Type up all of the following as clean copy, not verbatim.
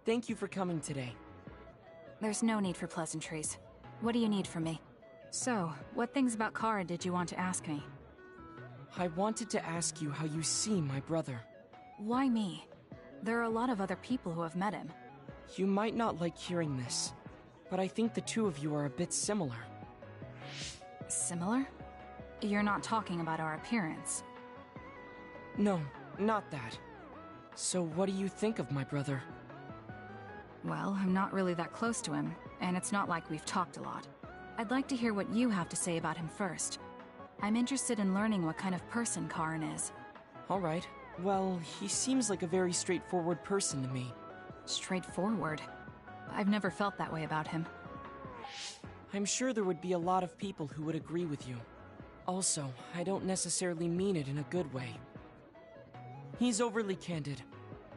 Thank you for coming today. There's no need for pleasantries. What do you need from me? So, what things about Kara did you want to ask me? I wanted to ask you how you see my brother. Why me? There are a lot of other people who have met him. You might not like hearing this, but I think the two of you are a bit similar. Similar? You're not talking about our appearance. No, not that. So what do you think of my brother? Well, I'm not really that close to him, and it's not like we've talked a lot. I'd like to hear what you have to say about him first. I'm interested in learning what kind of person Karin is. Alright. Well, he seems like a very straightforward person to me. Straightforward? I've never felt that way about him. I'm sure there would be a lot of people who would agree with you. Also, I don't necessarily mean it in a good way. He's overly candid,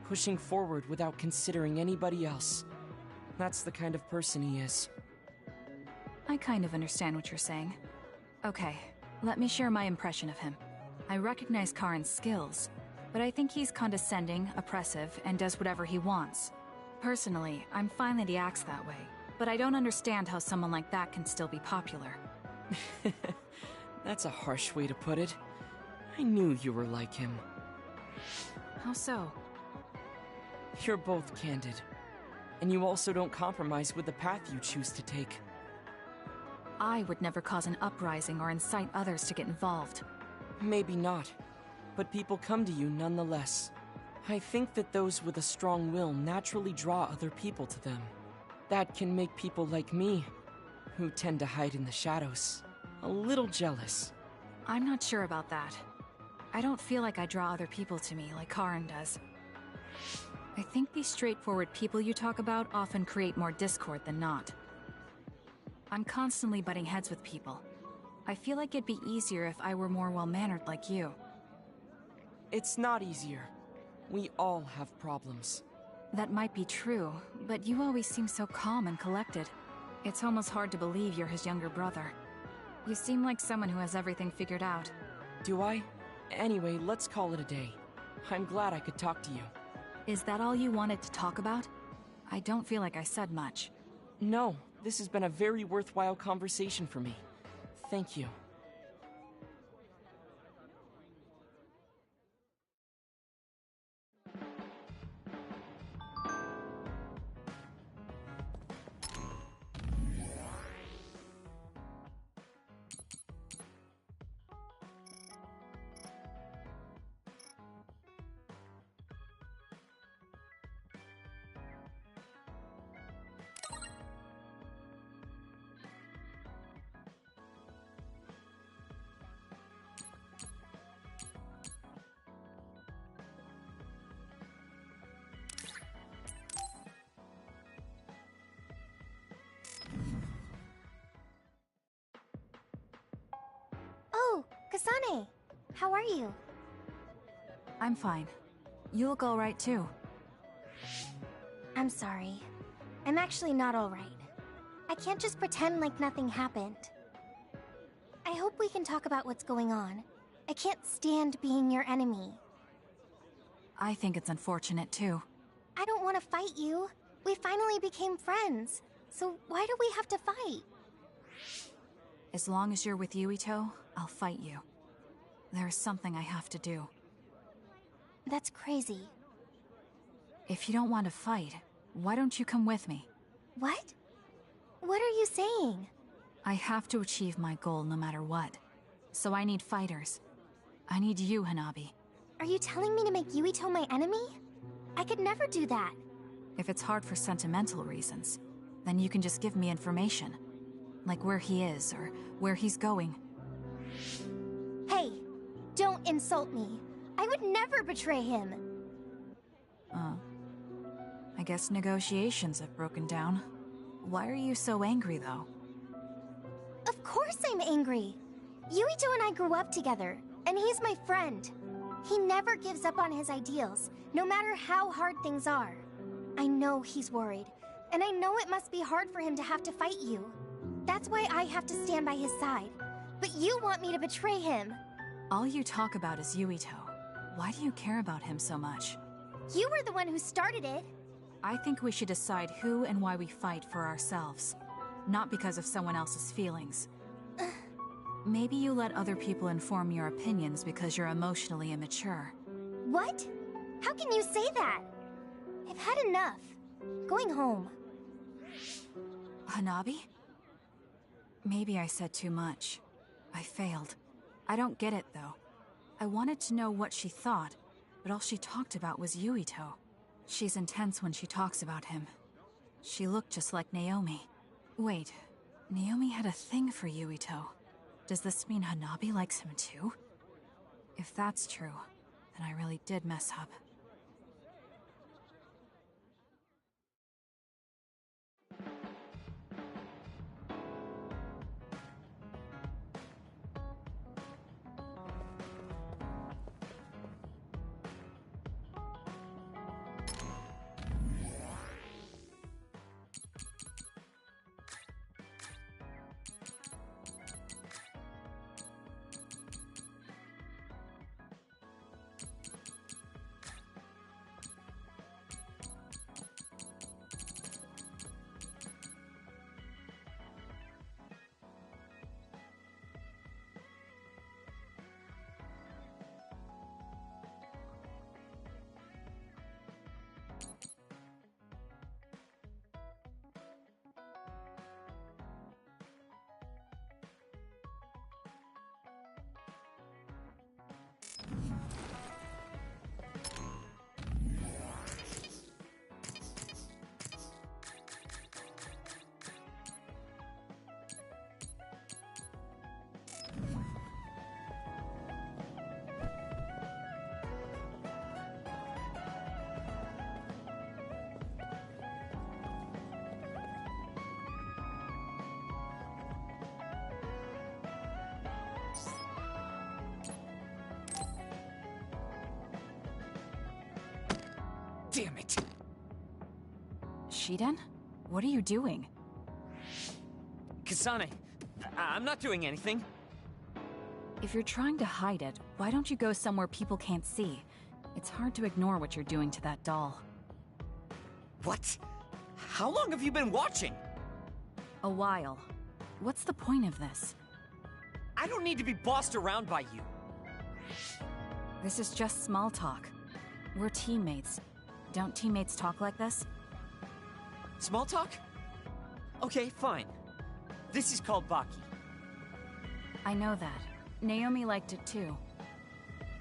pushing forward without considering anybody else. That's the kind of person he is. I kind of understand what you're saying. Okay, let me share my impression of him. I recognize Karin's skills, but I think he's condescending, oppressive, and does whatever he wants. Personally, I'm fine that he acts that way, but I don't understand how someone like that can still be popular. That's a harsh way to put it. I knew you were like him. How so? You're both candid. And you also don't compromise with the path you choose to take. I would never cause an uprising or incite others to get involved. Maybe not, but people come to you nonetheless. I think that those with a strong will naturally draw other people to them. That can make people like me, who tend to hide in the shadows, a little jealous. I'm not sure about that. I don't feel like I draw other people to me like Karin does. I think these straightforward people you talk about often create more discord than not. I'm constantly butting heads with people. I feel like it'd be easier if I were more well-mannered like you. It's not easier. We all have problems. That might be true, but you always seem so calm and collected. It's almost hard to believe you're his younger brother. You seem like someone who has everything figured out. Do I? Anyway, let's call it a day. I'm glad I could talk to you. Is that all you wanted to talk about? I don't feel like I said much. No, this has been a very worthwhile conversation for me. Thank you. Oh, Kasane! How are you? I'm fine. You look alright too. I'm sorry. I'm actually not alright. I can't just pretend like nothing happened. I hope we can talk about what's going on. I can't stand being your enemy. I think it's unfortunate too. I don't want to fight you. We finally became friends. So why do we have to fight? As long as you're with Yuito, I'll fight you. There's something I have to do. That's crazy. If you don't want to fight, why don't you come with me? What? What are you saying? I have to achieve my goal no matter what. So I need fighters. I need you, Hanabi. Are you telling me to make Yuito my enemy? I could never do that. If it's hard for sentimental reasons, then you can just give me information. Like where he is, or where he's going. Hey, don't insult me. I would never betray him. I guess negotiations have broken down. Why are you so angry, though? Of course I'm angry. Yuito and I grew up together, and he's my friend. He never gives up on his ideals, no matter how hard things are. I know he's worried, and I know it must be hard for him to have to fight you. That's why I have to stand by his side. But you want me to betray him. All you talk about is Yuito. Why do you care about him so much? You were the one who started it. I think we should decide who and why we fight for ourselves, not because of someone else's feelings. Maybe you let other people inform your opinions because you're emotionally immature. What? How can you say that? I've had enough. Going home. Hanabi? Maybe I said too much. I failed. I don't get it, though. I wanted to know what she thought, but all she talked about was Yuito. She's intense when she talks about him. She looked just like Naomi. Wait, Naomi had a thing for Yuito. Does this mean Hanabi likes him too? If that's true, then I really did mess up. Damn it! Shiden? What are you doing? Kasane, I'm not doing anything. If you're trying to hide it, why don't you go somewhere people can't see? It's hard to ignore what you're doing to that doll. What? How long have you been watching? A while. What's the point of this? I don't need to be bossed around by you. This is just small talk. We're teammates. Don't teammates talk like this? Small talk? Okay, fine. This is called Baki. I know that. Naomi liked it too.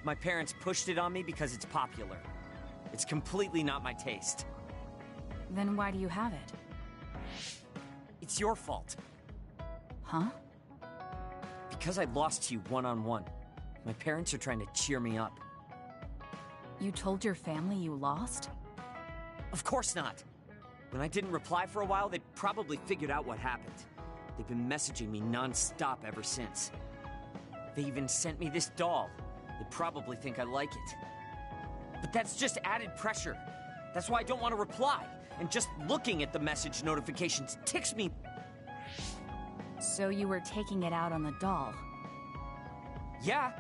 My parents pushed it on me because it's popular. It's completely not my taste. Then why do you have it? It's your fault. Huh? Because I lost to you one-on-one. My parents are trying to cheer me up. You told your family you lost? Of course not. When I didn't reply for a while, they probably figured out what happened. They've been messaging me non-stop ever since. They even sent me this doll. They probably think I like it. But that's just added pressure. That's why I don't want to reply. And just looking at the message notifications ticks me. So you were taking it out on the doll? Yeah.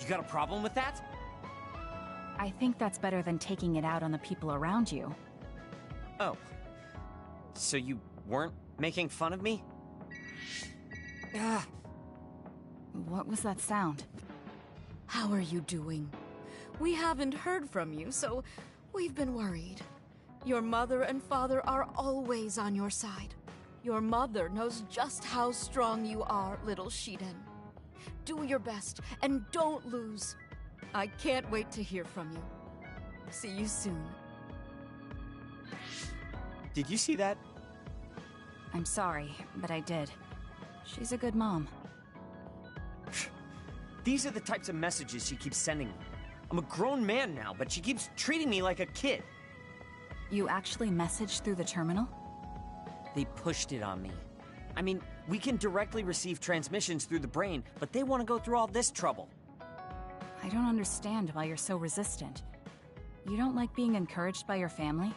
You got a problem with that? I think that's better than taking it out on the people around you. Oh. So you weren't making fun of me? Ah. What was that sound? How are you doing? We haven't heard from you, so we've been worried. Your mother and father are always on your side. Your mother knows just how strong you are, little Shiden. Do your best, and don't lose. I can't wait to hear from you. See you soon. Did you see that? I'm sorry, but I did. She's a good mom. These are the types of messages she keeps sending me. I'm a grown man now, but she keeps treating me like a kid. You actually messaged through the terminal? They pushed it on me. I mean, we can directly receive transmissions through the brain, but they want to go through all this trouble. I don't understand why you're so resistant. You don't like being encouraged by your family?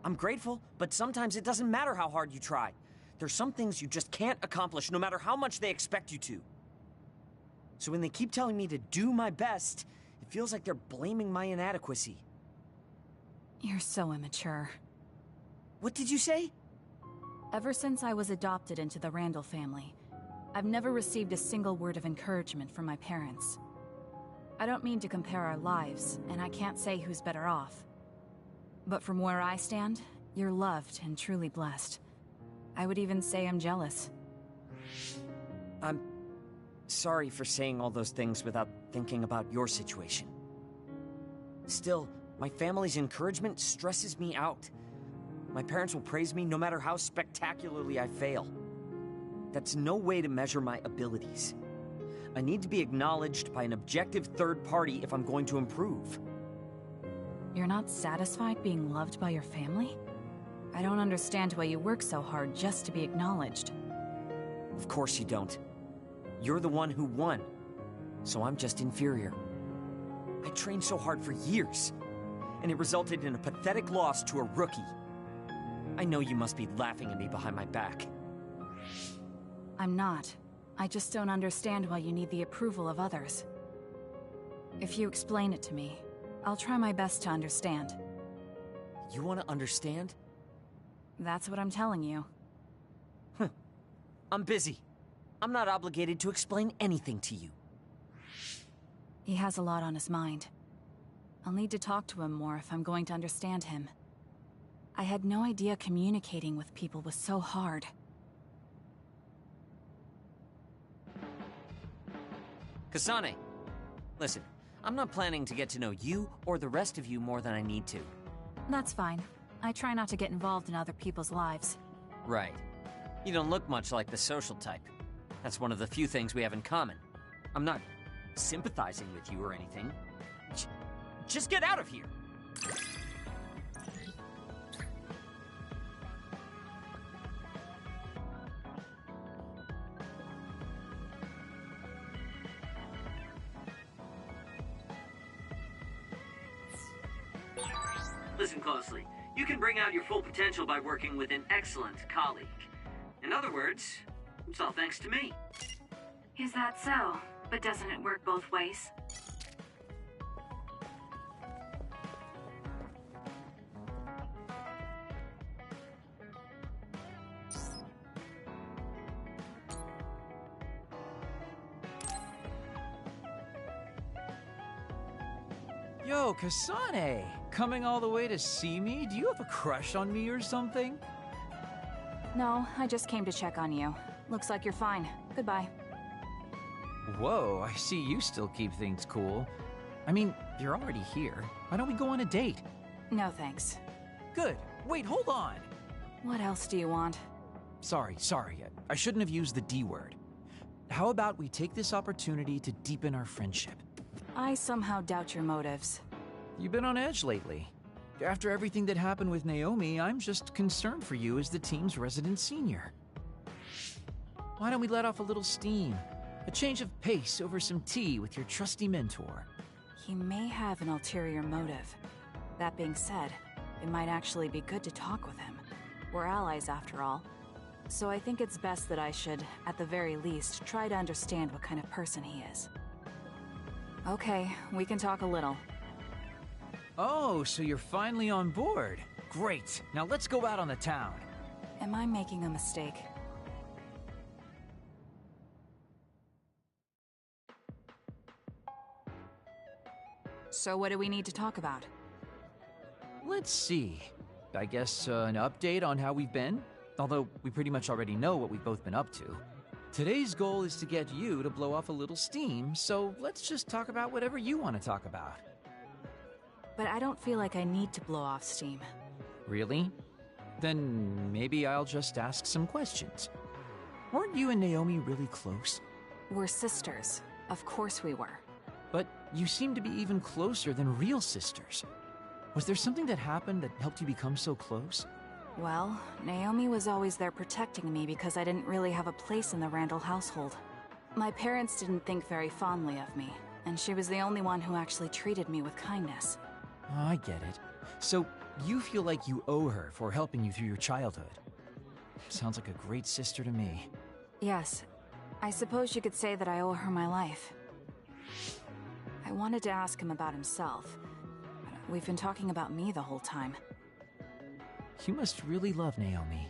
I'm grateful, but sometimes it doesn't matter how hard you try. There's some things you just can't accomplish no matter how much they expect you to. So when they keep telling me to do my best, it feels like they're blaming my inadequacy. You're so immature. What did you say? Ever since I was adopted into the Randall family, I've never received a single word of encouragement from my parents. I don't mean to compare our lives, and I can't say who's better off. But from where I stand, you're loved and truly blessed. I would even say I'm jealous. I'm sorry for saying all those things without thinking about your situation. Still, my family's encouragement stresses me out. My parents will praise me no matter how spectacularly I fail. That's no way to measure my abilities. I need to be acknowledged by an objective third party if I'm going to improve. You're not satisfied being loved by your family? I don't understand why you work so hard just to be acknowledged. Of course you don't. You're the one who won, so I'm just inferior. I trained so hard for years, and it resulted in a pathetic loss to a rookie. I know you must be laughing at me behind my back. I'm not. I just don't understand why you need the approval of others. If you explain it to me, I'll try my best to understand. You want to understand? That's what I'm telling you. I'm busy. I'm not obligated to explain anything to you. He has a lot on his mind. I'll need to talk to him more if I'm going to understand him. I had no idea communicating with people was so hard. Kasane, listen, I'm not planning to get to know you or the rest of you more than I need to. That's fine. I try not to get involved in other people's lives. Right. You don't look much like the social type. That's one of the few things we have in common. I'm not sympathizing with you or anything. Just get out of here! Listen closely. You can bring out your full potential by working with an excellent colleague. In other words, it's all thanks to me. Is that so? But doesn't it work both ways? Yo, Kasane! Coming all the way to see me? Do you have a crush on me or something? No, I just came to check on you. Looks like you're fine. Goodbye. Whoa, I see you still keep things cool. I mean, you're already here. Why don't we go on a date? No thanks. Good. Wait, hold on! What else do you want? Sorry. I shouldn't have used the D word. How about we take this opportunity to deepen our friendship? I somehow doubt your motives. You've been on edge lately. After everything that happened with Naomi, I'm just concerned for you as the team's resident senior. Why don't we let off a little steam? A change of pace over some tea with your trusty mentor. He may have an ulterior motive. That being said, it might actually be good to talk with him. We're allies after all. So I think it's best that I should, at the very least, try to understand what kind of person he is. Okay, we can talk a little. Oh, so you're finally on board. Great. Now let's go out on the town. Am I making a mistake? So what do we need to talk about? Let's see. I guess an update on how we've been? Although we pretty much already know what we've both been up to. Today's goal is to get you to blow off a little steam, so let's just talk about whatever you want to talk about. But I don't feel like I need to blow off steam. Really? Then maybe I'll just ask some questions. Weren't you and Naomi really close? We're sisters. Of course we were. But you seem to be even closer than real sisters. Was there something that happened that helped you become so close? Well, Naomi was always there protecting me because I didn't really have a place in the Randall household. My parents didn't think very fondly of me, and she was the only one who actually treated me with kindness. Oh, I get it. So, you feel like you owe her for helping you through your childhood. Sounds like a great sister to me. Yes. I suppose you could say that I owe her my life. I wanted to ask him about himself. We've been talking about me the whole time. You must really love Naomi.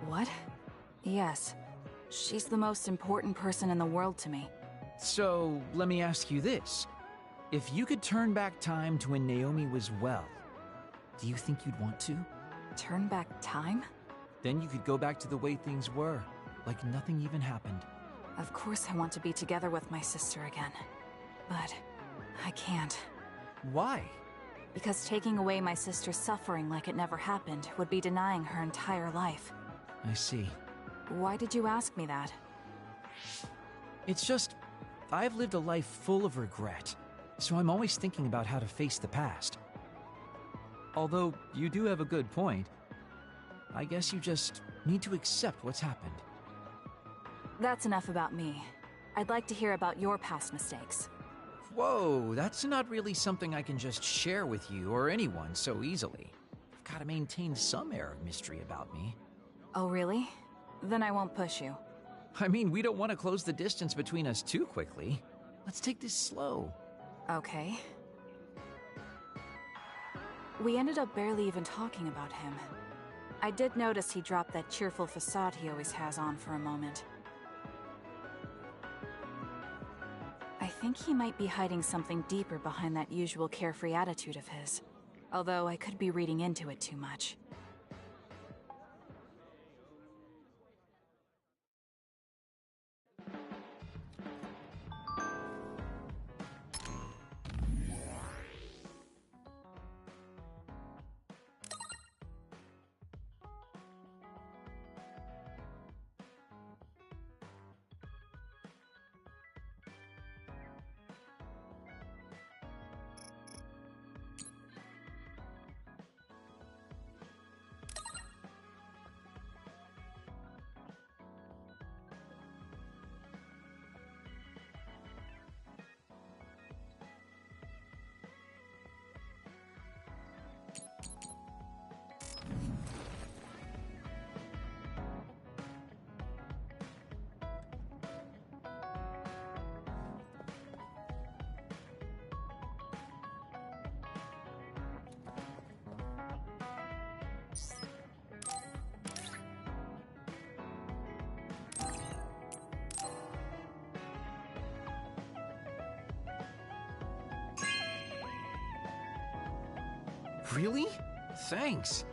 What? Yes. She's the most important person in the world to me. So, let me ask you this. If you could turn back time to when Naomi was well, do you think you'd want to? Turn back time? Then you could go back to the way things were, like nothing even happened. Of course I want to be together with my sister again. But I can't. Why? Because taking away my sister's suffering like it never happened would be denying her entire life. I see. Why did you ask me that? It's just, I've lived a life full of regret, so I'm always thinking about how to face the past. Although, you do have a good point. I guess you just need to accept what's happened. That's enough about me. I'd like to hear about your past mistakes. Whoa, that's not really something I can just share with you or anyone so easily. I've got to maintain some air of mystery about me. Oh, really? Then I won't push you. I mean, we don't want to close the distance between us too quickly. Let's take this slow. Okay. We ended up barely even talking about him. I did notice he dropped that cheerful facade he always has on for a moment. I think he might be hiding something deeper behind that usual carefree attitude of his. Although I could be reading into it too much. Really? Thanks.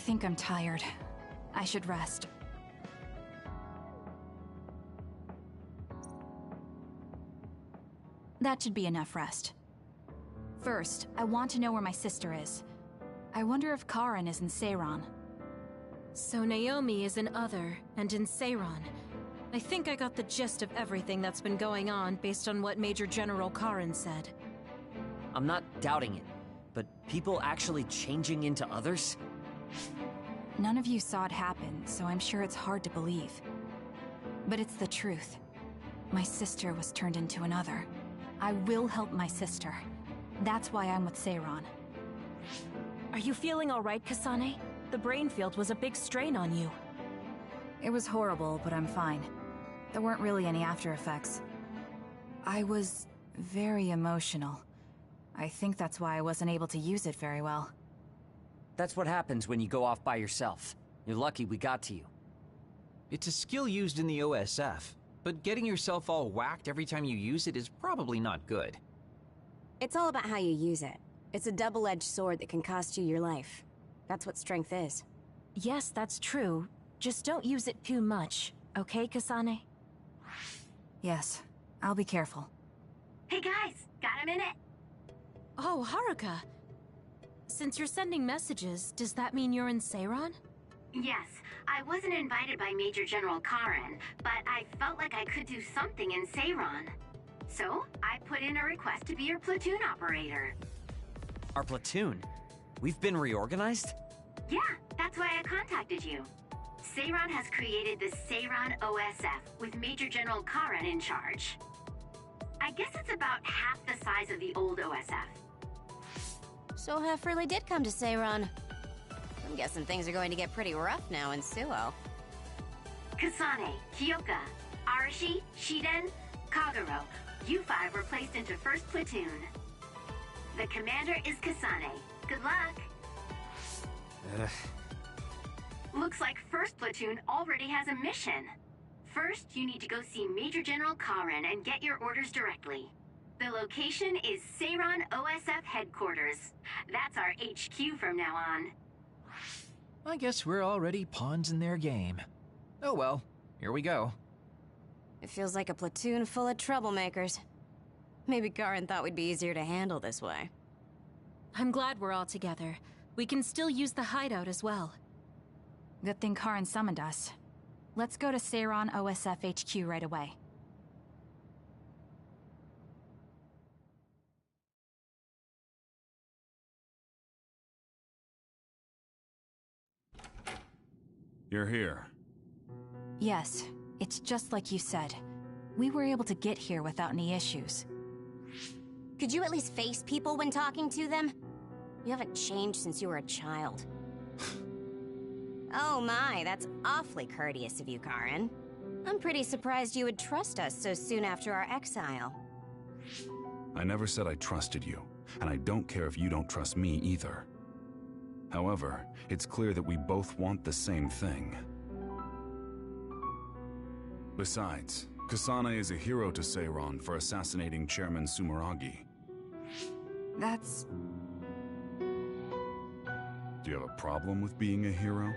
think I'm tired. I should rest. That should be enough rest. First, I want to know where my sister is. I wonder if Karen is in Seiran. So Naomi is in Other, and in Seiran. I think I got the gist of everything that's been going on based on what Major General Karen said. I'm not doubting it, but people actually changing into others? None of you saw it happen, so I'm sure it's hard to believe. But it's the truth. My sister was turned into another. I will help my sister. That's why I'm with Seiran. Are you feeling alright, Kasane? The brain field was a big strain on you. It was horrible, but I'm fine. There weren't really any after effects. I was very emotional. I think that's why I wasn't able to use it very well. That's what happens when you go off by yourself. You're lucky we got to you. It's a skill used in the OSF, but getting yourself all whacked every time you use it is probably not good. It's all about how you use it. It's a double-edged sword that can cost you your life. That's what strength is. Yes, that's true. Just don't use it too much, okay, Kasane? Yes, I'll be careful. Hey guys, got a minute? Oh, Haruka. Since you're sending messages, does that mean you're in Seiran? Yes, I wasn't invited by Major General Karen, but I felt like I could do something in Seiran. So, I put in a request to be your platoon operator. Our platoon? We've been reorganized? Yeah, that's why I contacted you. Seiran has created the Seiran OSF with Major General Karen in charge. I guess it's about half the size of the old OSF. So Hef really did come to Seiran. I'm guessing things are going to get pretty rough now in Suo. Kasane, Kyoka, Arashi, Shiden, Kagero, you five were placed into 1st Platoon. The commander is Kasane. Good luck. Looks like 1st Platoon already has a mission. First, you need to go see Major General Karen and get your orders directly. The location is Seiran OSF headquarters. That's our HQ from now on. I guess we're already pawns in their game. Oh well, here we go. It feels like a platoon full of troublemakers. Maybe Karen thought we'd be easier to handle this way. I'm glad we're all together. We can still use the hideout as well. Good thing Karen summoned us. Let's go to Seiran OSF HQ right away. You're here. Yes, it's just like you said. We were able to get here without any issues. Could you at least face people when talking to them? You haven't changed since you were a child. Oh my, that's awfully courteous of you, Karen. I'm pretty surprised you would trust us so soon after our exile. I never said I trusted you, and I don't care if you don't trust me either. However, it's clear that we both want the same thing. Besides, Kasane is a hero to Seiran for assassinating Chairman Sumeragi. That's... Do you have a problem with being a hero?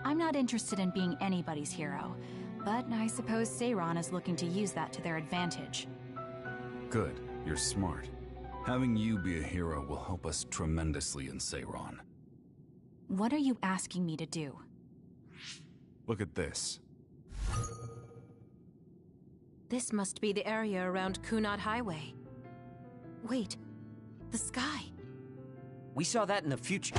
I'm not interested in being anybody's hero, but I suppose Seiran is looking to use that to their advantage. Good, you're smart. Having you be a hero will help us tremendously in Seiran. What are you asking me to do? Look at this. This must be the area around Kunad Highway. Wait, the sky. We saw that in the future.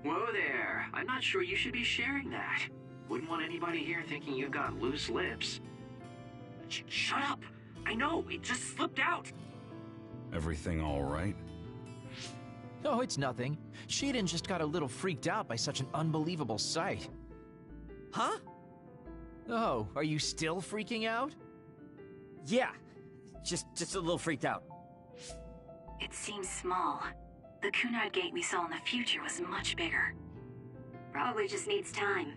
Whoa there. I'm not sure you should be sharing that. Wouldn't want anybody here thinking you've got loose lips. Shut up! I know, it just slipped out! Everything all right? Oh, it's nothing. Shiden just got a little freaked out by such an unbelievable sight. Huh? Oh, are you still freaking out? Yeah. Just a little freaked out. It seems small. The Kunad gate we saw in the future was much bigger. Probably just needs time.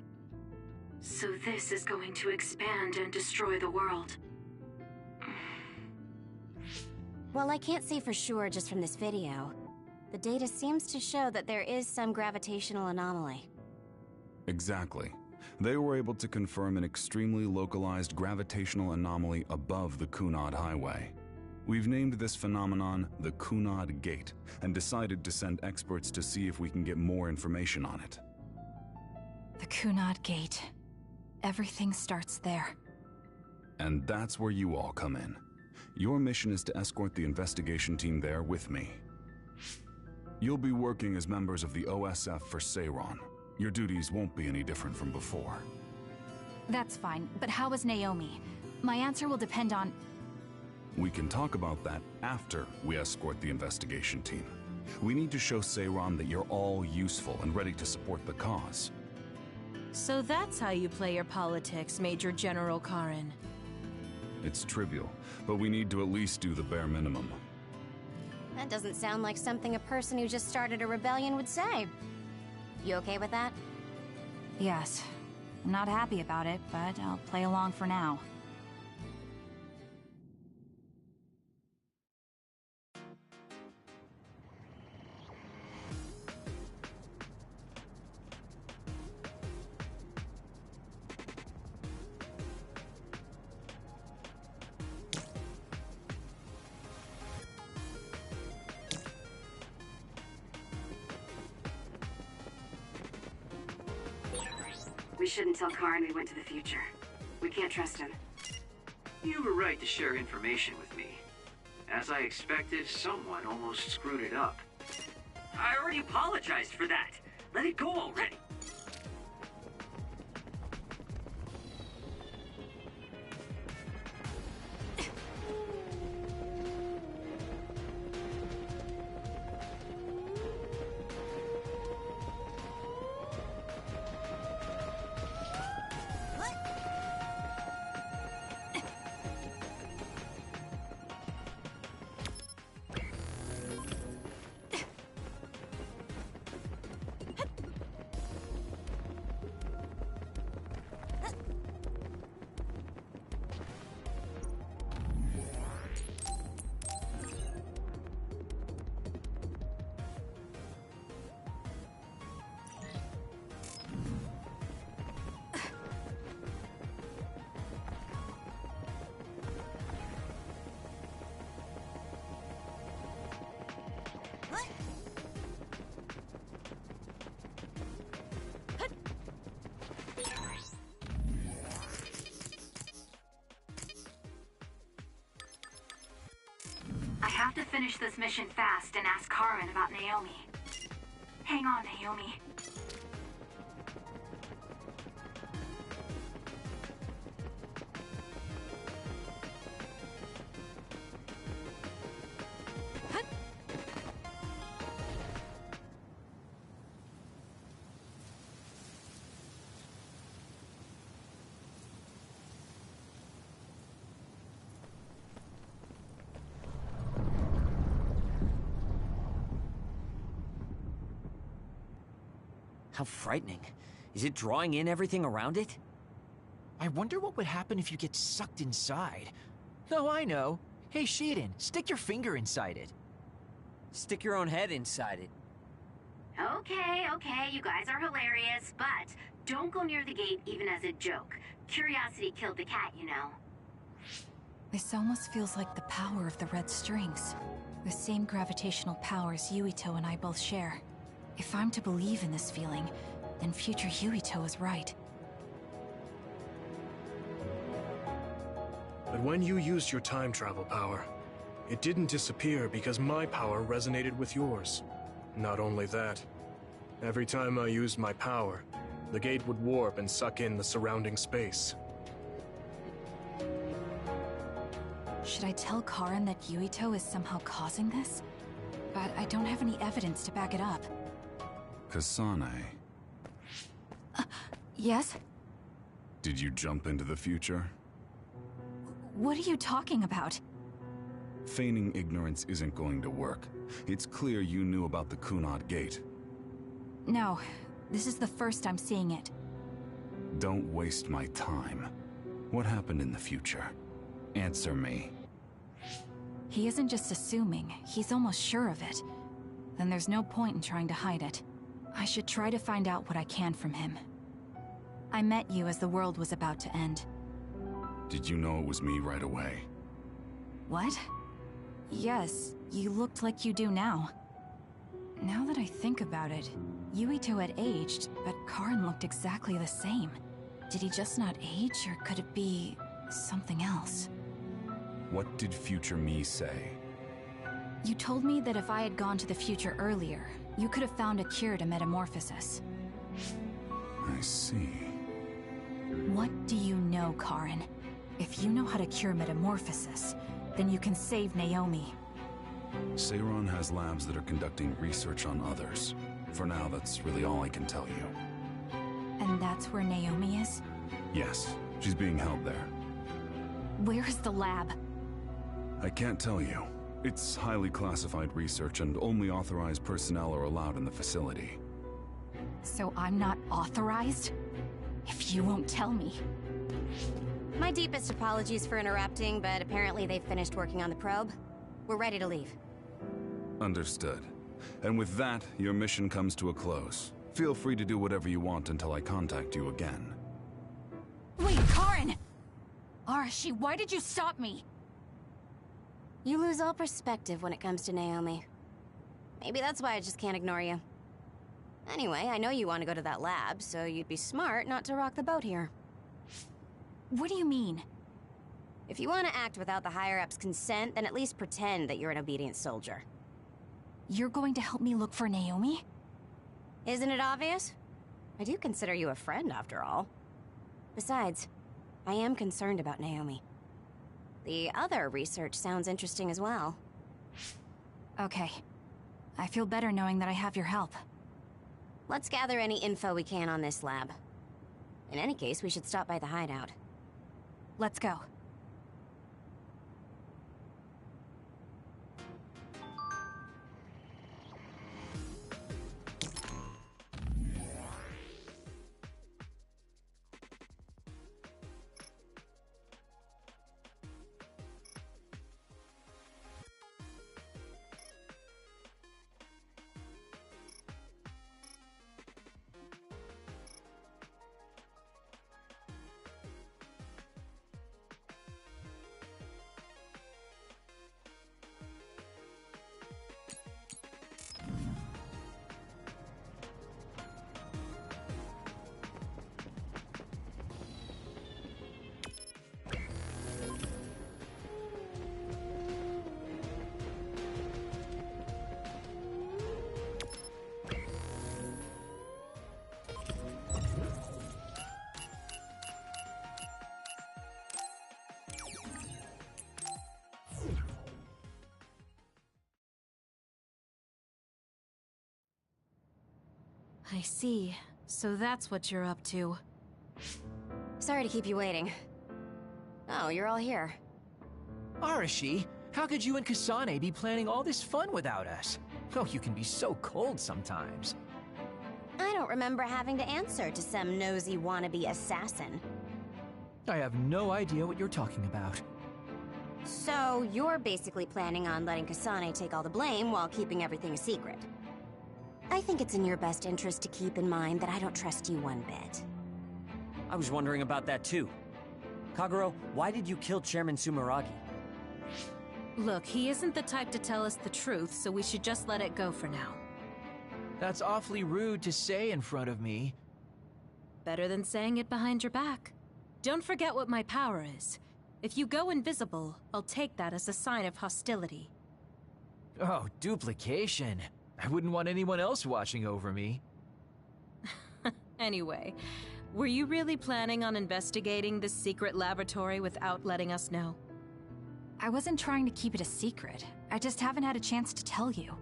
So this is going to expand and destroy the world. Well, I can't say for sure just from this video. The data seems to show that there is some gravitational anomaly. Exactly. They were able to confirm an extremely localized gravitational anomaly above the Kunad Highway. We've named this phenomenon the Kunad Gate and decided to send experts to see if we can get more information on it. The Kunad Gate. Everything starts there. And that's where you all come in. Your mission is to escort the investigation team there with me. You'll be working as members of the OSF for Seiron. Your duties won't be any different from before. That's fine, but how is Naomi? My answer will depend on... We can talk about that after we escort the investigation team. We need to show Seiron that you're all useful and ready to support the cause. So that's how you play your politics, Major General Karen. It's trivial, but we need to at least do the bare minimum. That doesn't sound like something a person who just started a rebellion would say. You okay with that? Yes. I'm not happy about it, but I'll play along for now. We shouldn't tell Karen we went to the future. We can't trust him. You were right to share information with me. As I expected, someone almost screwed it up. I already apologized for that. Let it go already. I have to finish this mission fast and ask Karen about Naomi. Hang on, Naomi. How frightening. Is it drawing in everything around it? I wonder what would happen if you get sucked inside. Oh, I know. Hey, Shiden, stick your finger inside it. Stick your own head inside it. Okay, you guys are hilarious, but don't go near the gate even as a joke. Curiosity killed the cat, you know. This almost feels like the power of the red strings. The same gravitational powers Yuito and I both share. If I'm to believe in this feeling, then future Yuito is right. But when you used your time travel power, it didn't disappear because my power resonated with yours. Not only that, every time I used my power, the gate would warp and suck in the surrounding space. Should I tell Karen that Yuito is somehow causing this? But I don't have any evidence to back it up. Kasane, Yes? did you jump into the future? What are you talking about? Feigning ignorance isn't going to work. It's clear you knew about the Kunad Gate. No, this is the first I'm seeing it. Don't waste my time. What happened in the future? Answer me. He isn't just assuming, he's almost sure of it. then there's no point in trying to hide it. I should try to find out what I can from him. I met you as the world was about to end. Did you know it was me right away? What? Yes, you looked like you do now. Now that I think about it, Yuito had aged, but Karin looked exactly the same. Did he just not age, or could it be something else? What did future me say? You told me that if I had gone to the future earlier, you could have found a cure to metamorphosis. I see. What do you know, Karin? If you know how to cure metamorphosis, then you can save Naomi. Seiron has labs that are conducting research on others. For now, that's really all I can tell you. And that's where Naomi is? Yes, she's being held there. Where is the lab? I can't tell you. It's highly classified research and only authorized personnel are allowed in the facility. So I'm not authorized? If you won't tell me. My deepest apologies for interrupting, but apparently they've finished working on the probe. We're ready to leave. Understood. And with that, your mission comes to a close. Feel free to do whatever you want until I contact you again. Wait, Karin! Arashi, why did you stop me? You lose all perspective when it comes to Naomi. Maybe that's why I just can't ignore you. Anyway, I know you want to go to that lab, so you'd be smart not to rock the boat here. What do you mean? If you want to act without the higher-ups' consent, then at least pretend that you're an obedient soldier. You're going to help me look for Naomi? Isn't it obvious? I do consider you a friend, after all. Besides, I am concerned about Naomi. The other research sounds interesting as well. Okay. I feel better knowing that I have your help. Let's gather any info we can on this lab. In any case, we should stop by the hideout. Let's go. I see. So that's what you're up to. Sorry to keep you waiting. Oh, you're all here. Arashi, how could you and Kasane be planning all this fun without us? Oh, you can be so cold sometimes. I don't remember having to answer to some nosy wannabe assassin. I have no idea what you're talking about. So, you're basically planning on letting Kasane take all the blame while keeping everything a secret. I think it's in your best interest to keep in mind that I don't trust you one bit. I was wondering about that too. Kagero, why did you kill Chairman Sumeragi? Look, he isn't the type to tell us the truth, so we should just let it go for now. That's awfully rude to say in front of me. Better than saying it behind your back. Don't forget what my power is. If you go invisible, I'll take that as a sign of hostility. Oh, duplication. I wouldn't want anyone else watching over me. Anyway, were you really planning on investigating this secret laboratory without letting us know? I wasn't trying to keep it a secret. I just haven't had a chance to tell you.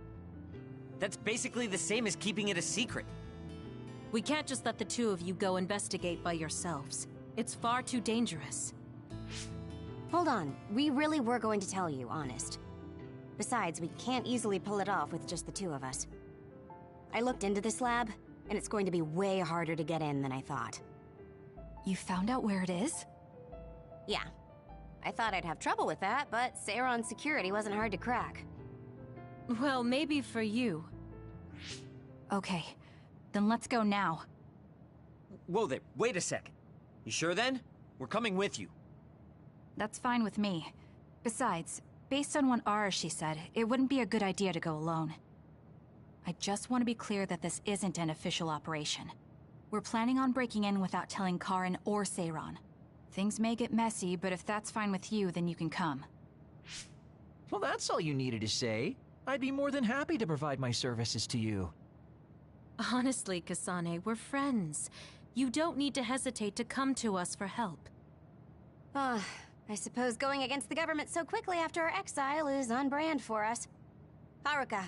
That's basically the same as keeping it a secret. We can't just let the two of you go investigate by yourselves. It's far too dangerous. Hold on, we really were going to tell you, honest. Besides, we can't easily pull it off with just the two of us. I looked into this lab, and it's going to be way harder to get in than I thought. You found out where it is? Yeah. I thought I'd have trouble with that, but Seiron's security wasn't hard to crack. Well, maybe for you, Okay, then let's go now. Whoa there, wait a sec. You sure then? We're coming with you. That's fine with me. Besides, based on what Arashi said, it wouldn't be a good idea to go alone. I just want to be clear that this isn't an official operation. We're planning on breaking in without telling Karen or Seiran. Things may get messy, but if that's fine with you, then you can come. Well, that's all you needed to say. I'd be more than happy to provide my services to you. Honestly, Kasane, we're friends. You don't need to hesitate to come to us for help. I suppose going against the government so quickly after our exile is on brand for us. Haruka.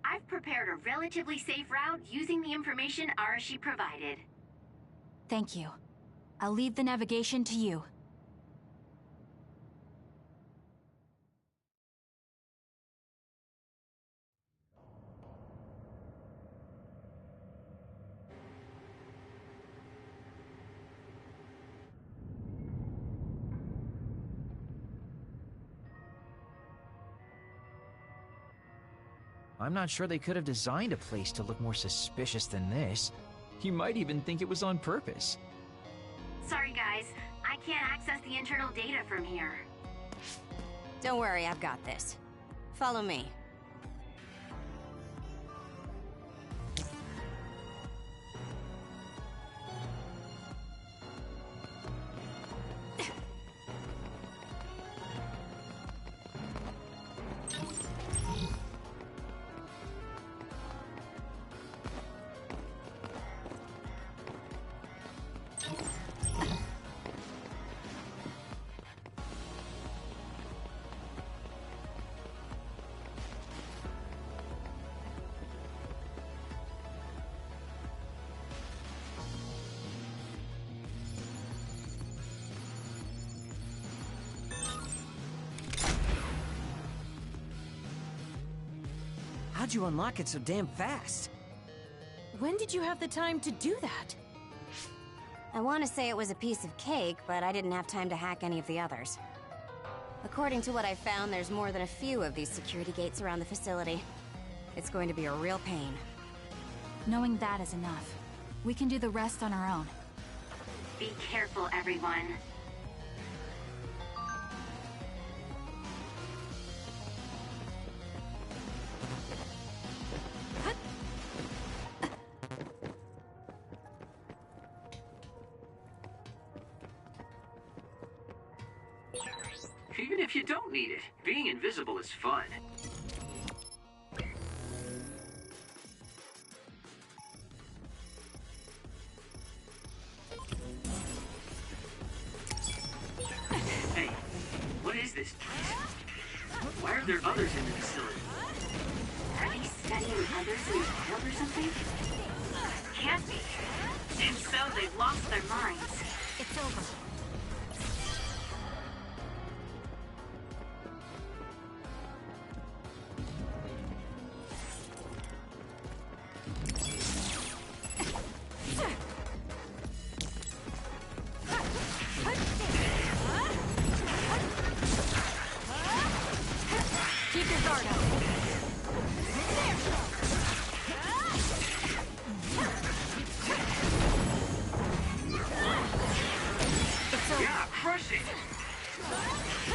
I've prepared a relatively safe route using the information Arashi provided. Thank you. I'll leave the navigation to you. I'm not sure they could have designed a place to look more suspicious than this. You might even think it was on purpose. Sorry guys, I can't access the internal data from here. Don't worry, I've got this. Follow me. How'd you unlock it so damn fast? When did you have the time to do that? I want to say it was a piece of cake, but I didn't have time to hack any of the others. According to what I found, there's more than a few of these security gates around the facility. It's going to be a real pain. Knowing that is enough. We can do the rest on our own. Be careful, everyone. Even if you don't need it, being invisible is fun. Hey, what is this place? Why are there others in the facility? Are they studying others in the field or something? Can't be. If so, they've lost their minds. It's over.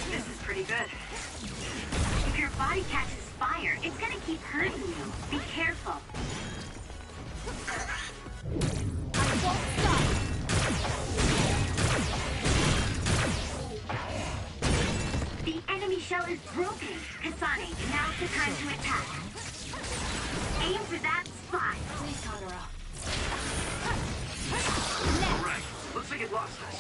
This is pretty good. If your body catches fire, it's gonna keep hurting you. Be careful. I won't stop! The enemy shell is broken. Kasane, now's the time to attack. Aim for that spot. Please, Kagura. Alright, looks like it lost us.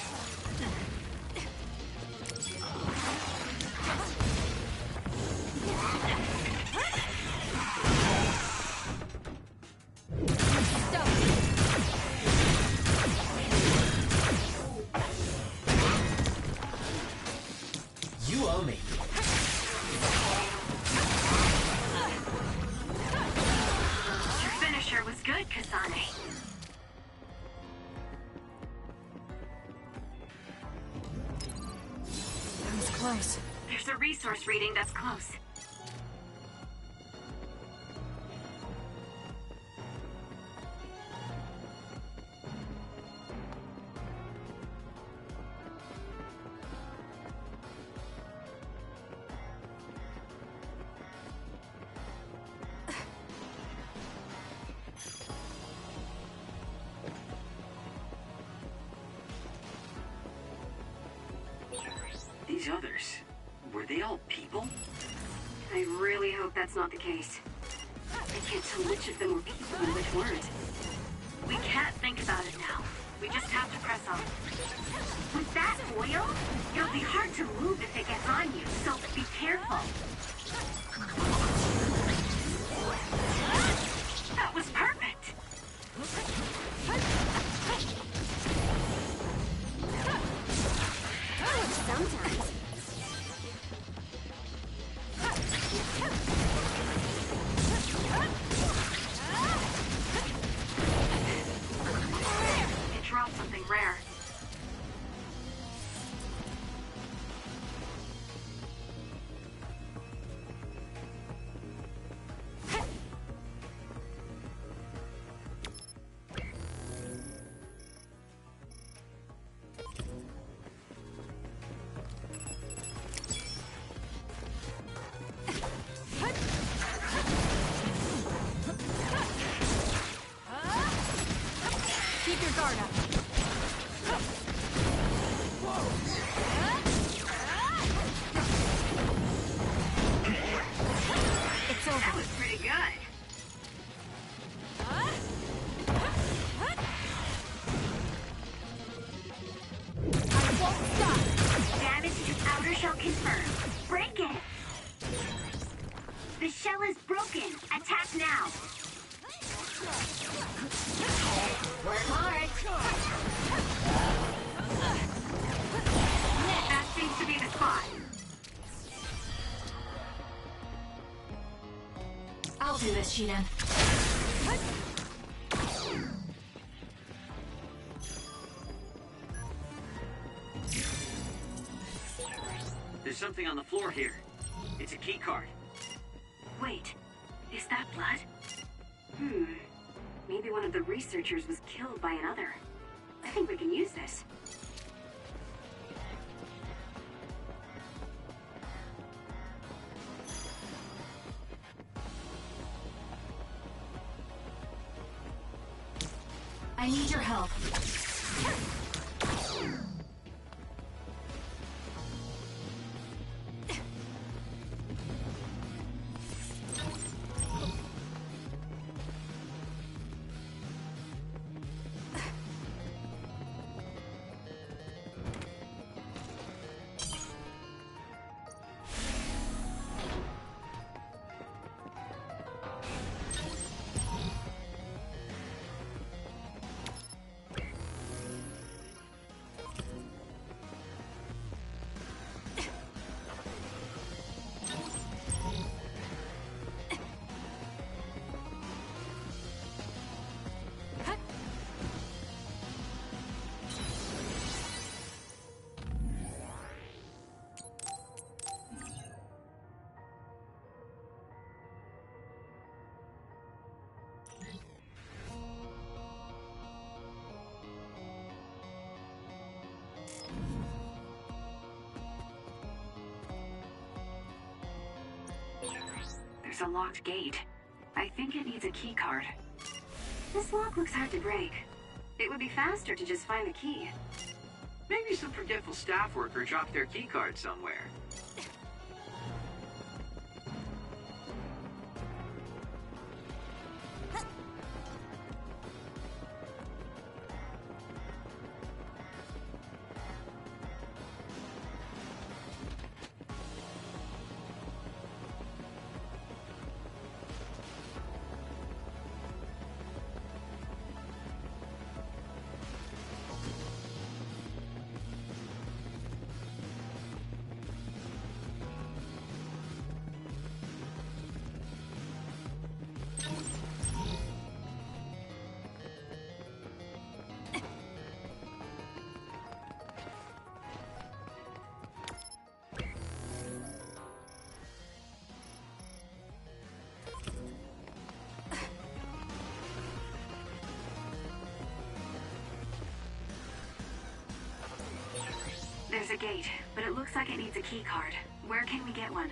You owe me. Your finisher was good, Kasane. That was close. There's a resource reading that's close. these others? Were they all people? I really hope that's not the case. I can't tell which of them were people and which weren't. We can't think about it now. We just have to press on. With that oil, it'll be hard to move if it gets on you, so be careful. That was perfect! Sometimes. It dropped something rare. Keep your guard up. It's over. That was pretty good. I won't stop. Damage to outer shell confirmed. Break it! The shell is broken. Attack now. Work hard. That seems to be the spot. I'll do this, Shidan. There's something on the floor here. It's a key card. Wait, is that blood? Maybe one of the researchers was killed by another. I think we can use this. I need your help. There's a locked gate. I think it needs a key card. This lock looks hard to break. It would be faster to just find the key. Maybe some forgetful staff worker dropped their key card somewhere. There's a gate, but it looks like it needs a key card. Where can we get one?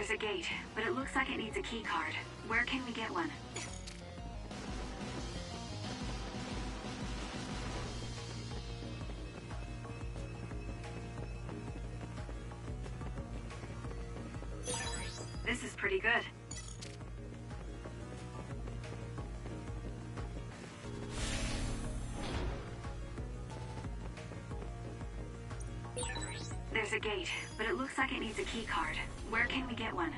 There's a gate, but it looks like it needs a key card. Where can we get one? This is pretty good. There's a gate, but it looks like it needs a key card. Where can we get one?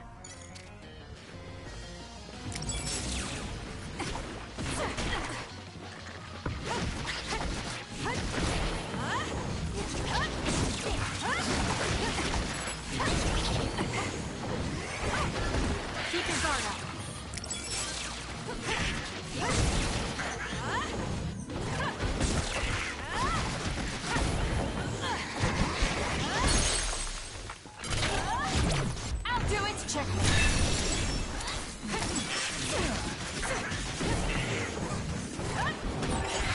Keep your guard up. I'll do it. Check me.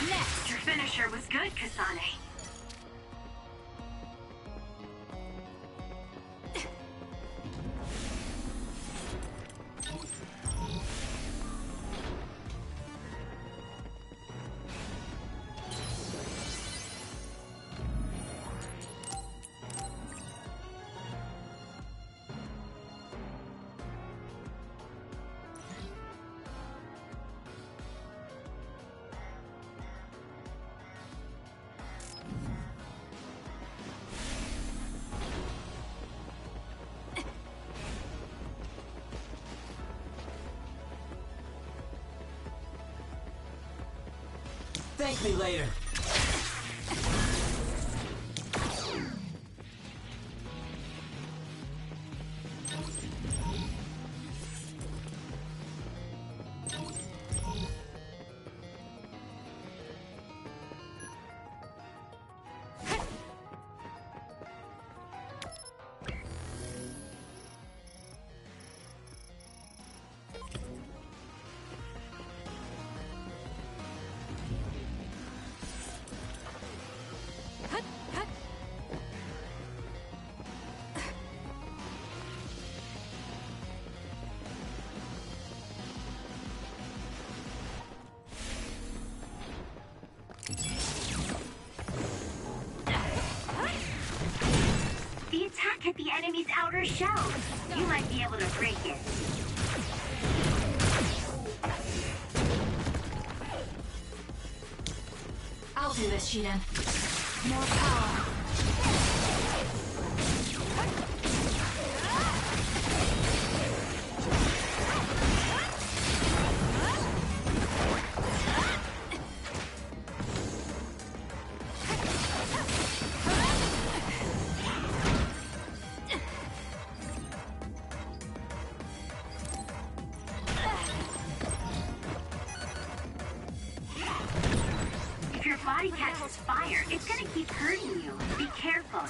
Next. Your finisher was good, Kasane. Thank me later. Hit the enemy's outer shell. You might be able to break it. I'll do this, Shiden. More power. Body catches fire. It's gonna keep hurting you. Be careful.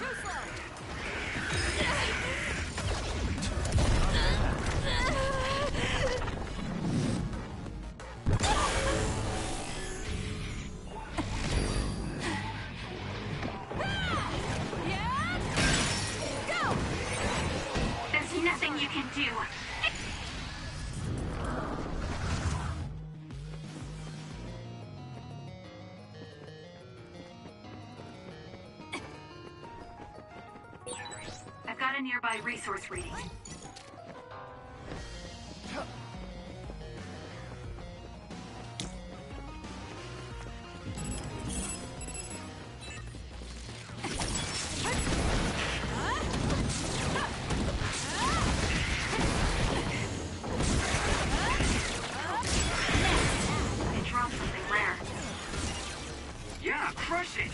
Go! There's nothing you can do. I've got a nearby resource reading. It dropped something rare. Yeah, crush it!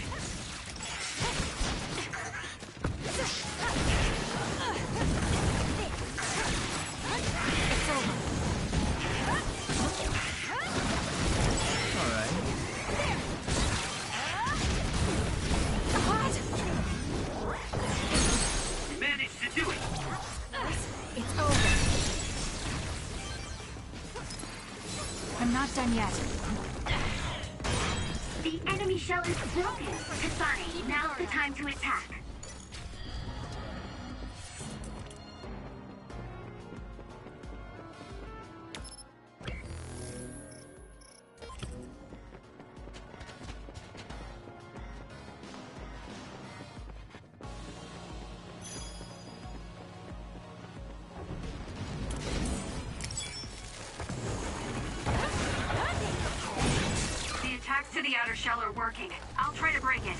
I'm not done yet. The enemy shell is broken. Kasane, now's the time to attack. the outer shell are working. I'll try to break it.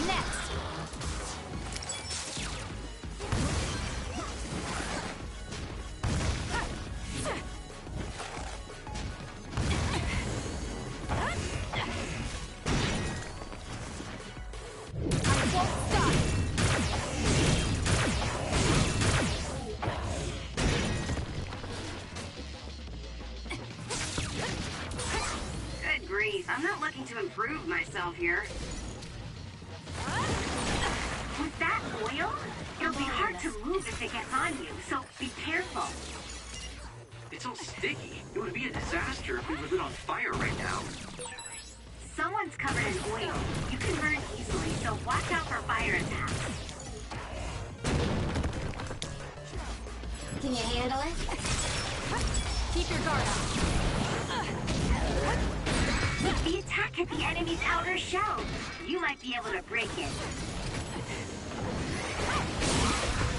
Next! Good grief, I'm not looking to improve myself here. With that oil, it'll be hard to move if it gets on you, so be careful. It's all sticky. It would be a disaster if we were lit on fire right now. Someone's covered in oil. You can burn easily, so watch out for fire attacks. Can you handle it? Keep your guard up. The attack hit the enemy's outer shell. You might be able to break it.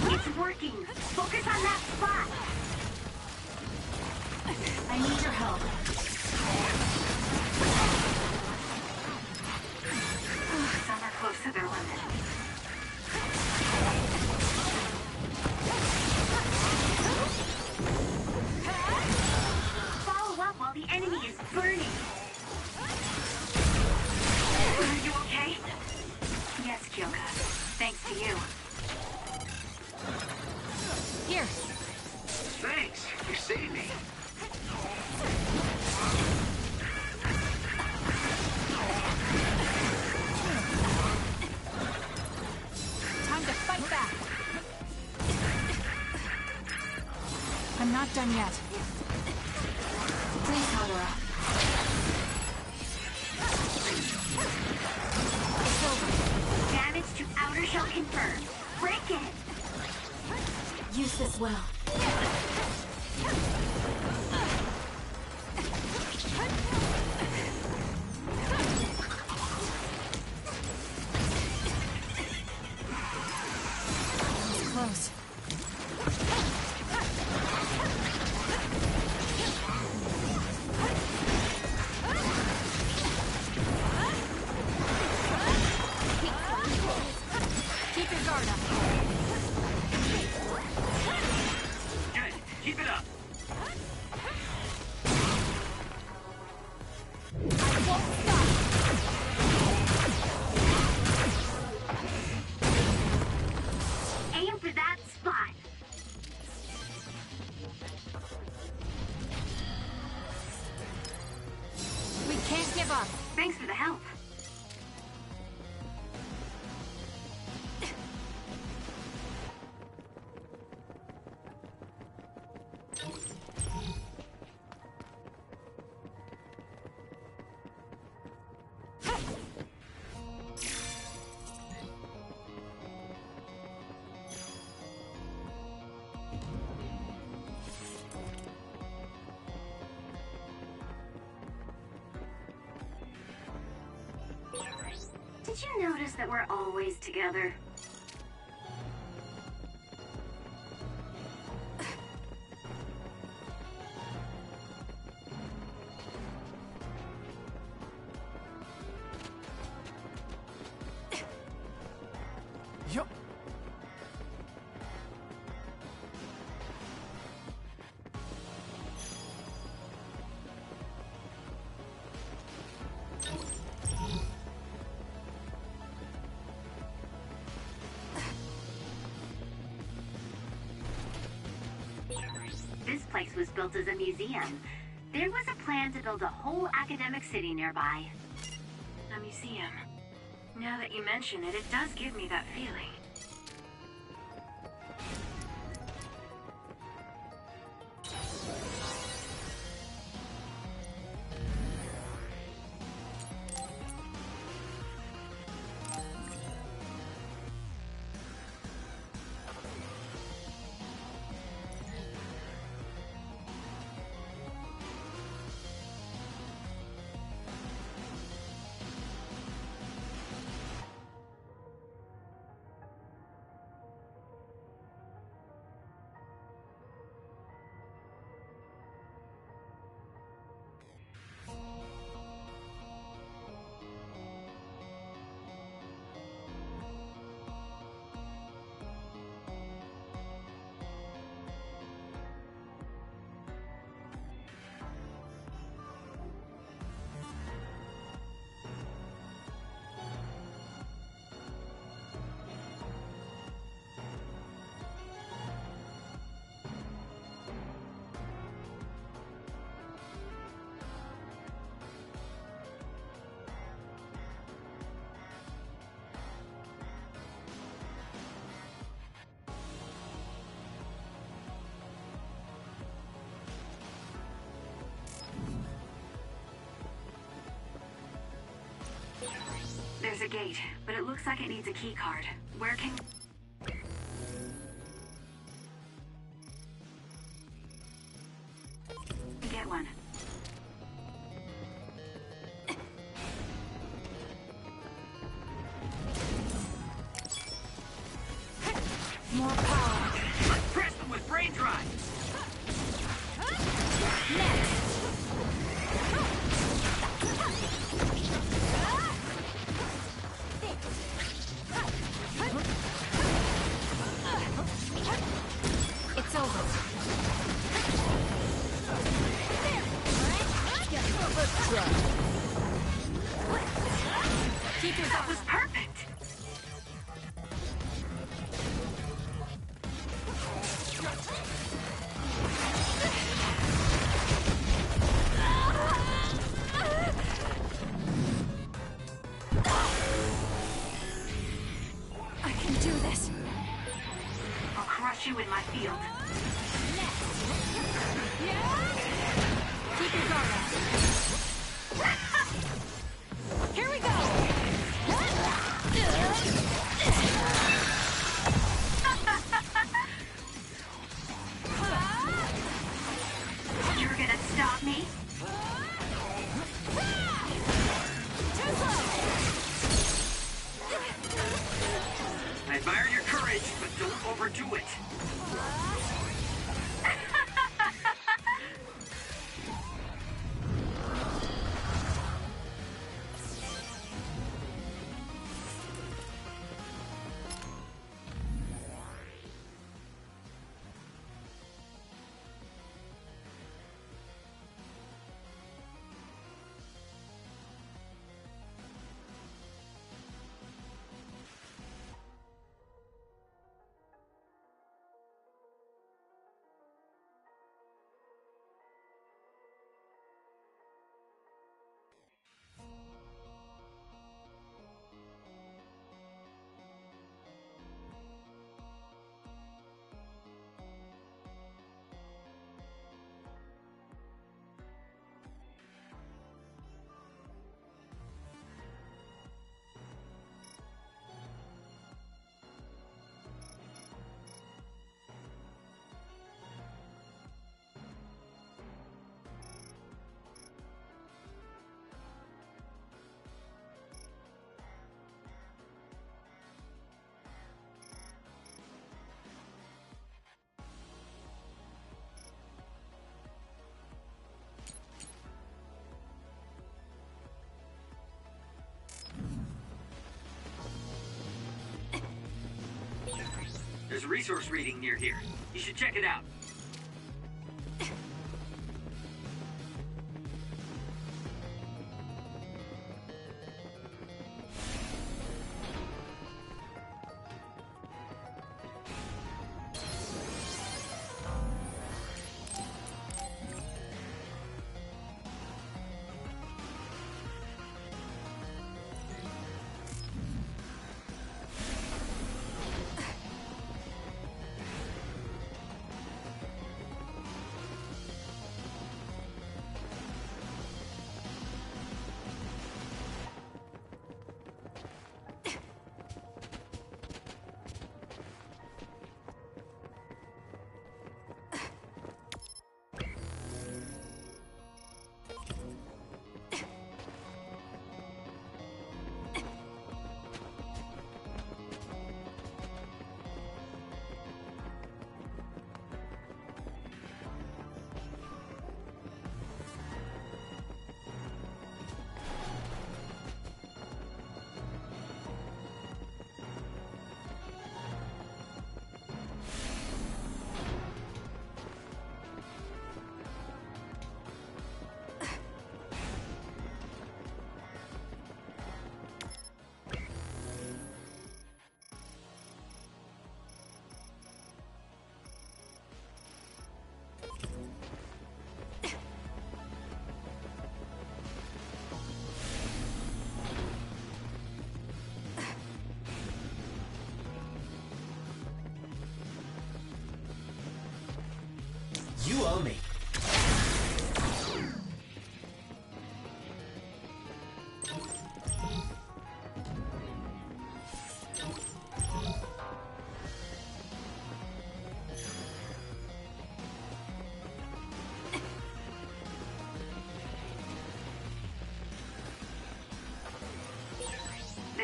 It's working. Focus on that spot. I need your help. Some are close to their limit. Follow up while the enemy is burning. Are you okay? Yes, Kyoka. Thanks to you. Here. Thanks. You saved me. Time to fight back. I'm not done yet. Please, Hadara. It's over. Damage to outer shell confirmed. Break it. Use this well. Close. Keep your guard up. Good. Keep it up. Aim for that spot. We can't give up. Thanks for the help. Did you notice that we're always together? Yup. This place was built as a museum. There was a plan to build a whole academic city nearby. A museum. Now that you mention it, it does give me that feeling. There's a gate, but it looks like it needs a key card. Where can... Get one. More power. Let's press them with brain drive! Next. It's over. Keep your That was perfect! I can do this. I'll crush you in my field. Keep your guard up. Here we go. You're gonna stop me? Too slow. I admire your courage, but don't overdo it. There's a resource reading near here. You should check it out.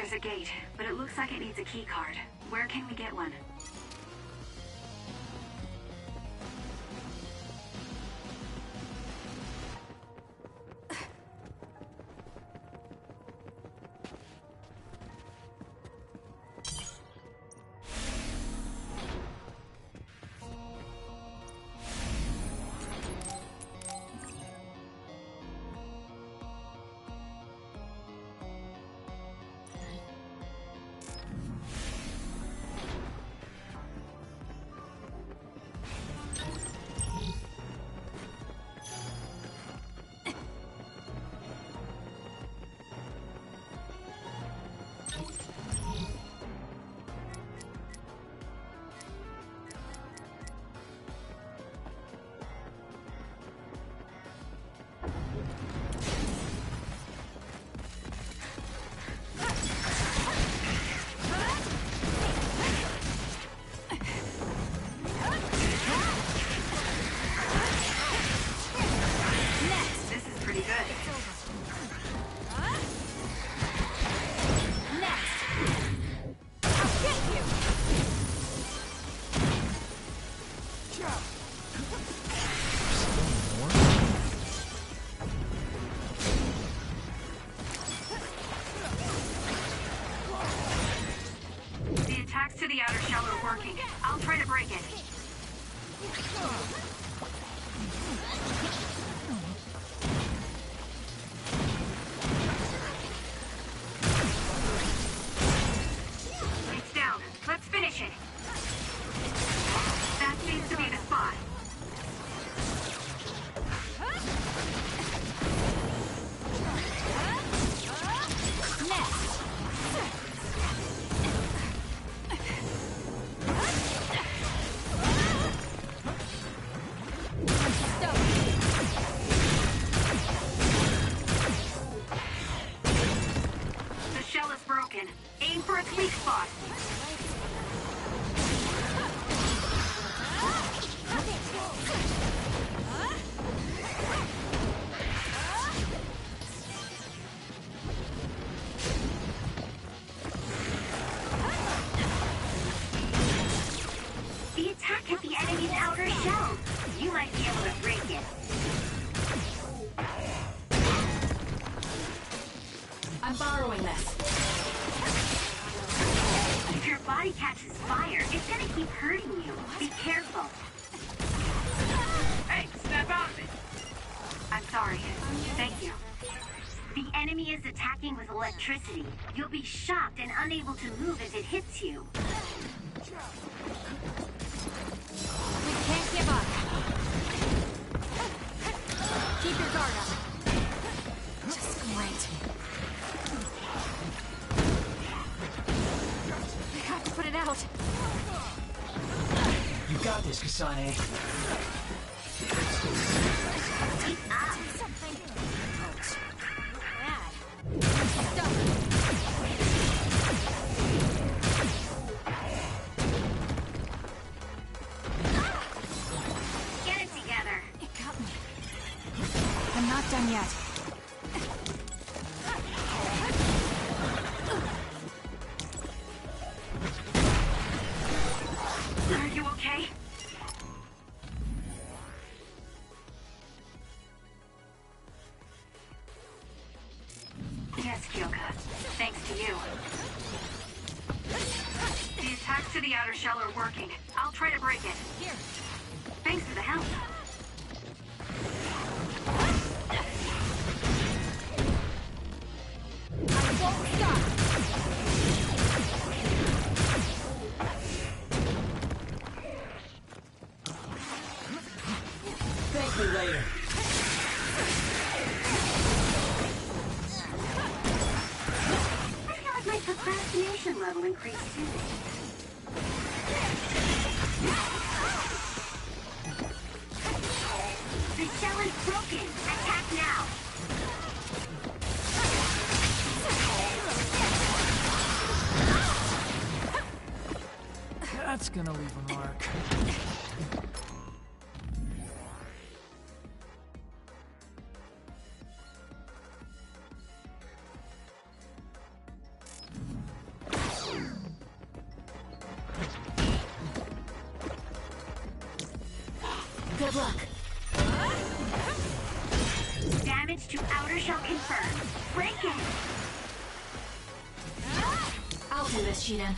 There's a gate, but it looks like it needs a key card. Where can we get one? To the outer shell are working. I'll try to break it. It's down. Let's finish it. That seems to be the spot. Aim for its weak spot. The attack hit the enemy's outer shell. You might be able to break it. I'm borrowing this. If your body catches fire, it's gonna keep hurting you. Be careful. Hey, snap out of it! I'm sorry. Thank you. The enemy is attacking with electricity. You'll be shocked and unable to move if it hits you. We can't give up. Keep your guard up. Just great. We have to put it out. You got this, Kasane. Get it together. It got me. I'm not done yet. Are you okay? Yes, Kyoka. Thanks to you. The attacks to the outer shell are working. I'll try to break it. Here. Thanks for the help. I won't stop. Thank me later. I feel like my procrastination level increased too. The shell is broken. Attack now. That's gonna leave a mark. of luck. Damage to outer shell confirmed. Break it! I'll do this, Shiden.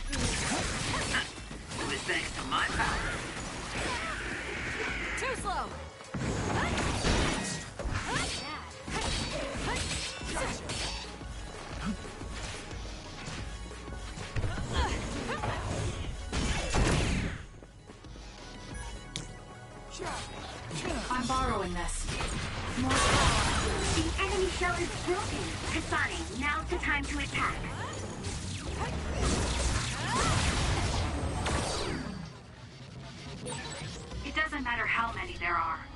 It was thanks to my power. Too slow! I'm borrowing this. More power. The enemy shell is broken. Kasane, now's the time to attack. It doesn't matter how many there are.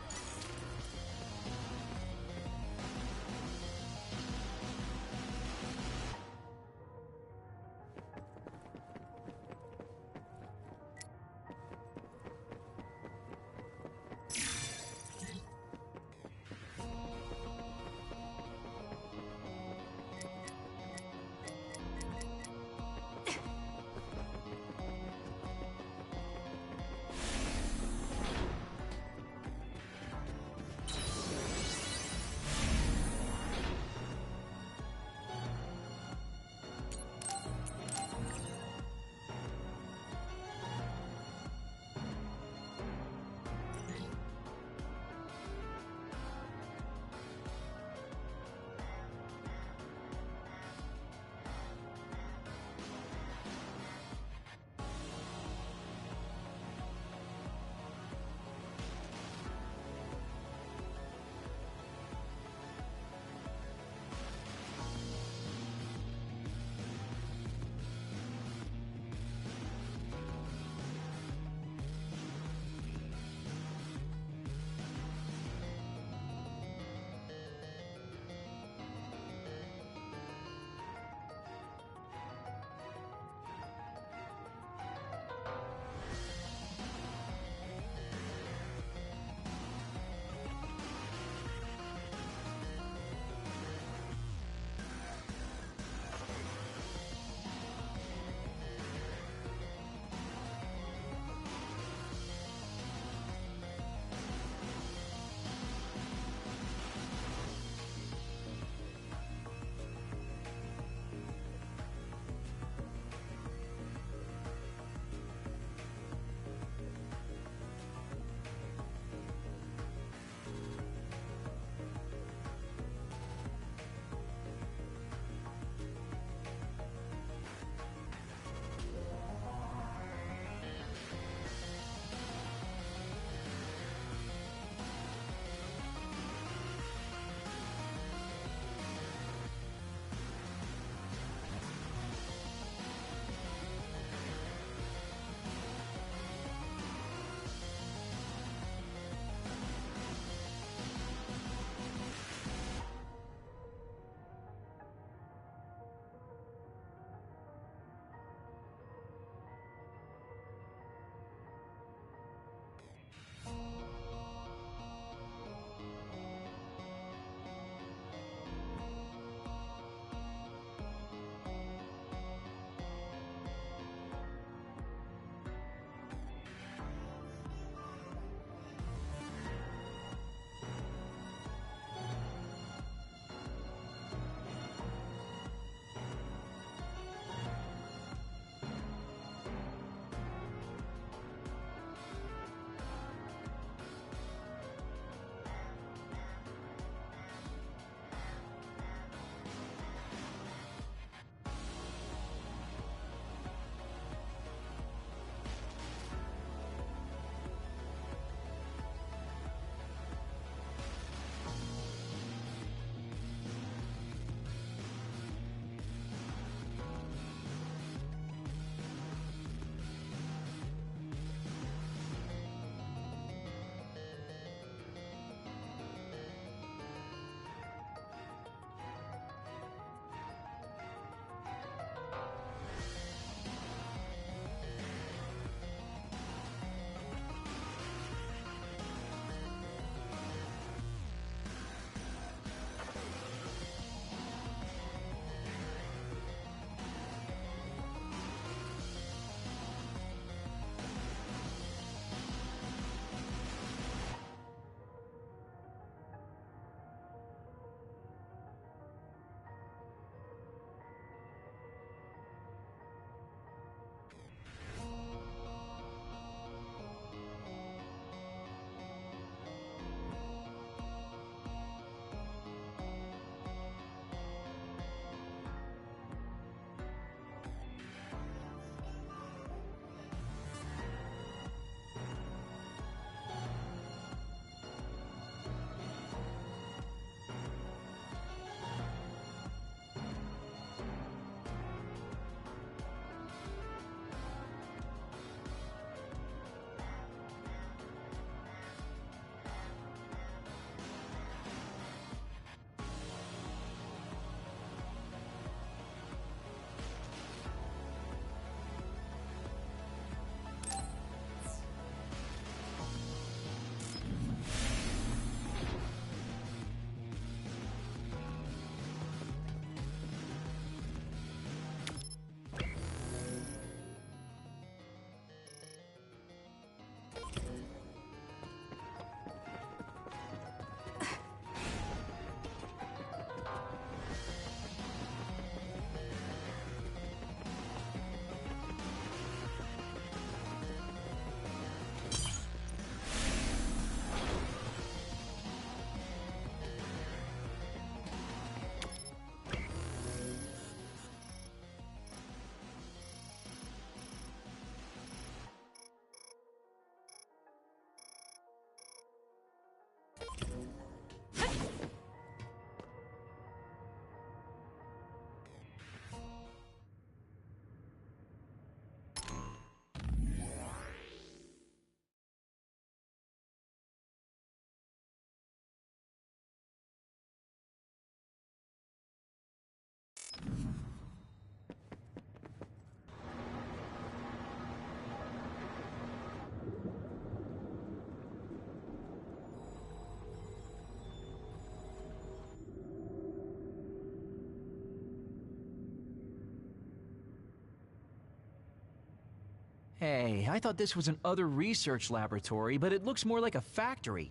Hey, I thought this was an other research laboratory, but it looks more like a factory.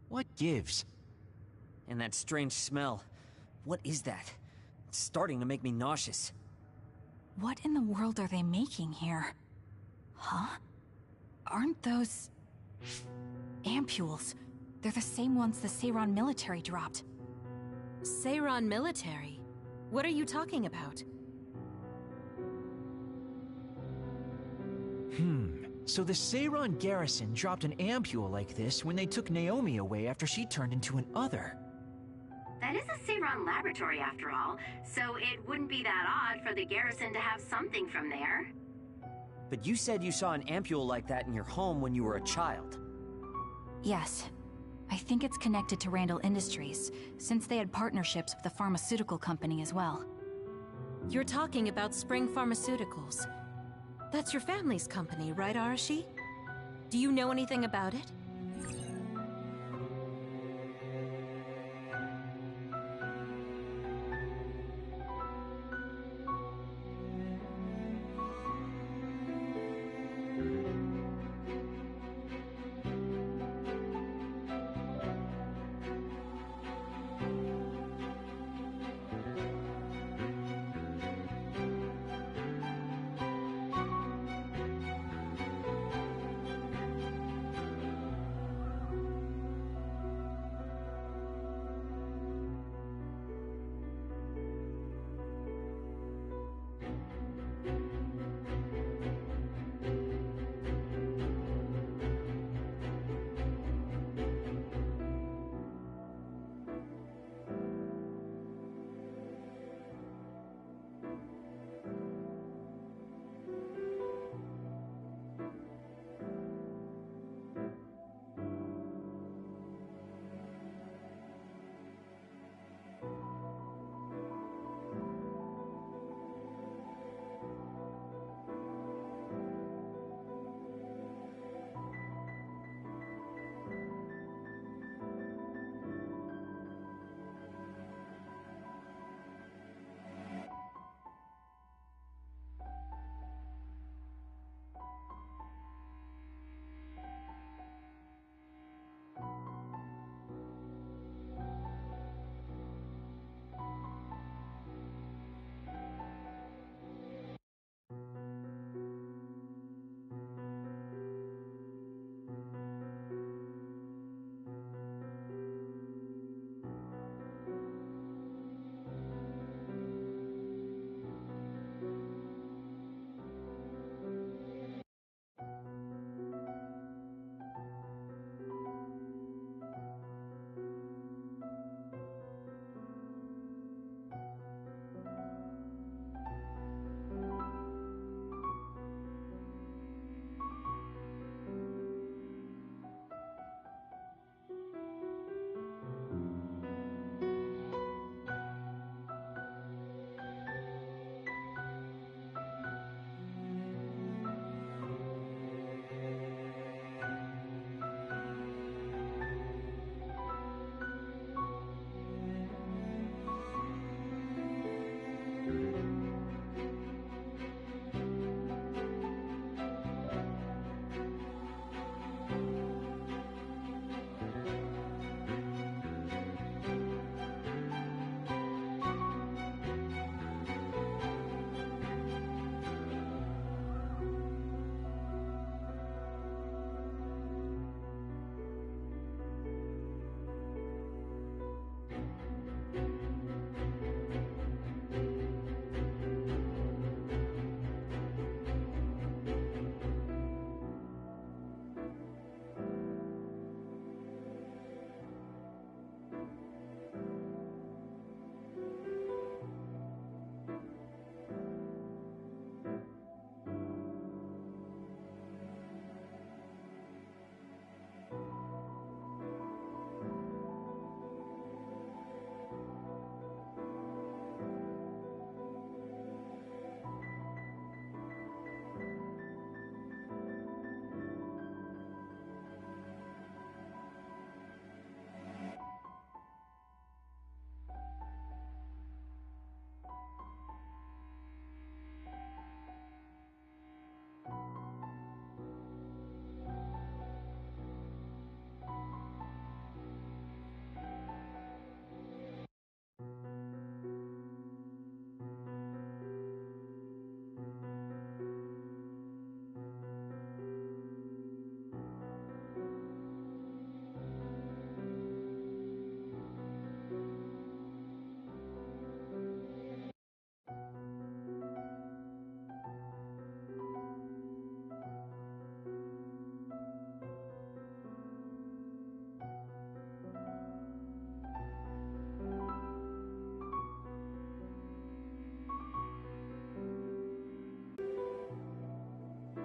What gives? And that strange smell. What is that? It's starting to make me nauseous. What in the world are they making here? Huh? Aren't those... ampules? They're the same ones the Seiran military dropped. Seiran military? What are you talking about? So the Seiran garrison dropped an ampule like this when they took Naomi away after she turned into an other. That is a Seiran laboratory after all, so it wouldn't be that odd for the garrison to have something from there. But you said you saw an ampule like that in your home when you were a child. Yes. I think it's connected to Randall Industries, since they had partnerships with the pharmaceutical company as well. You're talking about Spring Pharmaceuticals. That's your family's company, right, Arashi? Do you know anything about it?